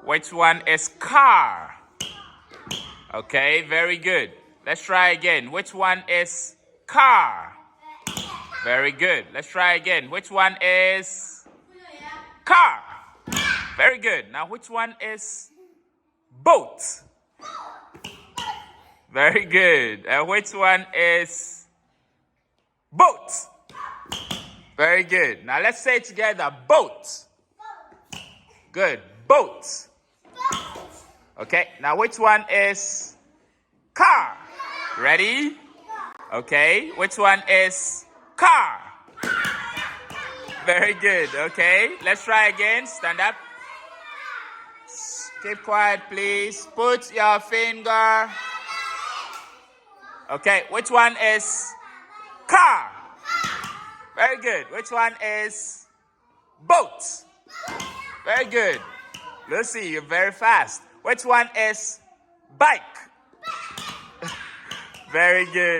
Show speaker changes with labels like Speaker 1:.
Speaker 1: Which one is car? Okay, very good. Let's try again. Which one is car? Very good. Let's try again. Which one is car? Very good. Now, which one is boat? Very good. And which one is boat? Very good. Now, let's say it together. Boat. Good. Boat. Okay. Now, which one is car? Ready? Okay. Which one is car? Very good. Okay. Let's try again. Stand up. Keep quiet, please. Put your finger. Okay. Which one is car? Very good. Which one is boat? Very good. Lucy, you're very fast. Which one is bike? Very good.